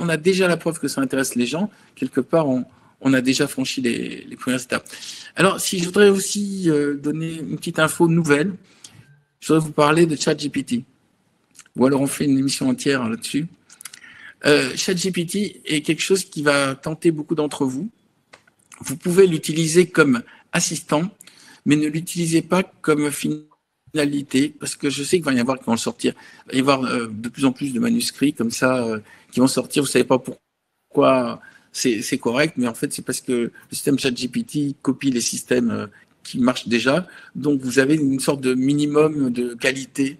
on a déjà la preuve que ça intéresse les gens, quelque part, on a déjà franchi les premières étapes. Alors, si je voudrais aussi donner une petite info nouvelle, je voudrais vous parler de ChatGPT. Ou alors on fait une émission entière là-dessus. ChatGPT est quelque chose qui va tenter beaucoup d'entre vous. Vous pouvez l'utiliser comme assistant, mais ne l'utilisez pas comme finalité, parce que je sais qu'il va y avoir qui vont sortir. Il va y avoir de plus en plus de manuscrits comme ça qui vont sortir. Vous ne savez pas pourquoi c'est correct, mais en fait, c'est parce que le système ChatGPT copie les systèmes qui marchent déjà. Donc, vous avez une sorte de minimum de qualité,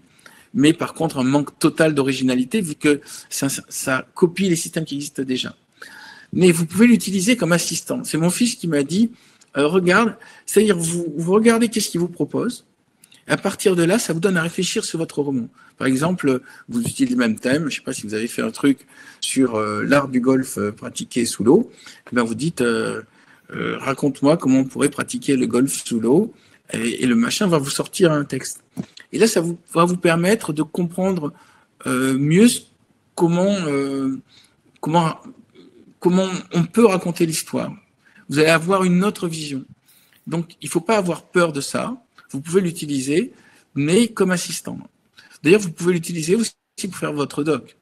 mais par contre, un manque total d'originalité, vu que ça copie les systèmes qui existent déjà. Mais vous pouvez l'utiliser comme assistant. C'est mon fils qui m'a dit, regarde, c'est-à-dire vous regardez qu'est-ce qu'il vous propose. À partir de là, ça vous donne à réfléchir sur votre roman. Par exemple, vous utilisez le même thème. Je ne sais pas si vous avez fait un truc sur l'art du golf pratiqué sous l'eau. Eh bien, vous dites, raconte-moi comment on pourrait pratiquer le golf sous l'eau. Et le machin va vous sortir un texte. Et là, ça va vous permettre de comprendre mieux comment on peut raconter l'histoire. Vous allez avoir une autre vision. Donc, il ne faut pas avoir peur de ça. Vous pouvez l'utiliser, mais comme assistant. D'ailleurs, vous pouvez l'utiliser aussi pour faire votre doc.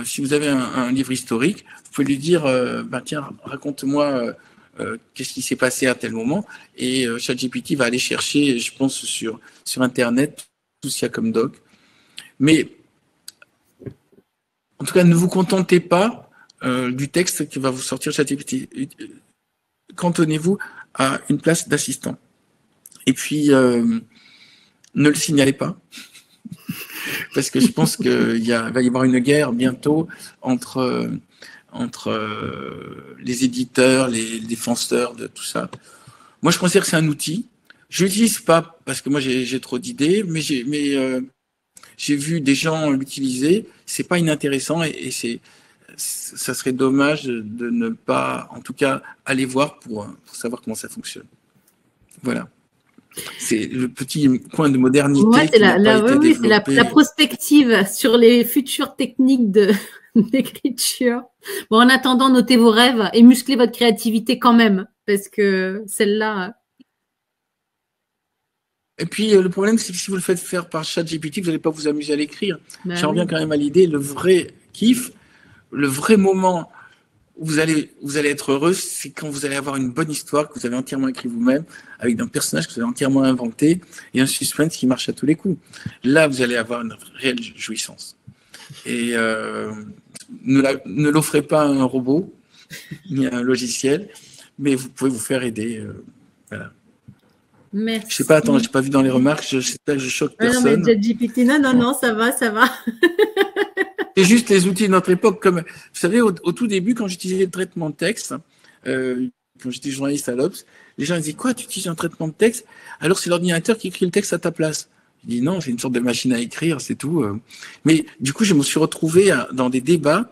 Si vous avez un livre historique, vous pouvez lui dire tiens, raconte-moi qu'est-ce qui s'est passé à tel moment. Et ChatGPT va aller chercher, je pense, sur Internet, tout ce qu'il y a comme doc. Mais, en tout cas, ne vous contentez pas du texte qui va vous sortir ChatGPT. Cantonnez-vous à une place d'assistant. Et puis, ne le signalez pas, parce que je pense qu'il va y avoir une guerre bientôt entre les éditeurs, les défenseurs de tout ça. Moi, je considère que c'est un outil. Je ne l'utilise pas parce que moi, j'ai trop d'idées, mais j'ai vu des gens l'utiliser. C'est pas inintéressant et ça serait dommage de ne pas, en tout cas, aller voir pour savoir comment ça fonctionne. Voilà. C'est le petit coin de modernité. Ouais, c'est la prospective sur les futures techniques d'écriture. Bon, en attendant, notez vos rêves et musclez votre créativité quand même, parce que celle-là. Et puis, le problème, c'est que si vous le faites faire par ChatGPT, vous n'allez pas vous amuser à l'écrire. J'en reviens quand même à l'idée, le vrai kiff, le vrai moment où vous allez être heureux, c'est quand vous allez avoir une bonne histoire que vous avez entièrement écrit vous-même, avec un personnage que vous avez entièrement inventé et un suspense qui marche à tous les coups. Là, vous allez avoir une réelle jouissance. Et ne l'offrez pas à un robot ni à un logiciel, mais vous pouvez vous faire aider. Voilà. Merci. Je sais pas, attends, j'ai pas vu dans les remarques, je sais pas, je choque personne. Non, mais ChatGPT, non, ça va. C'est juste les outils de notre époque. Comme, vous savez, au tout début, quand j'utilisais le traitement de texte, quand j'étais journaliste à l'Obs, les gens disaient, quoi, tu utilises un traitement de texte? Alors c'est l'ordinateur qui écrit le texte à ta place. Je dis non, c'est une sorte de machine à écrire, c'est tout. Mais du coup, je me suis retrouvé dans des débats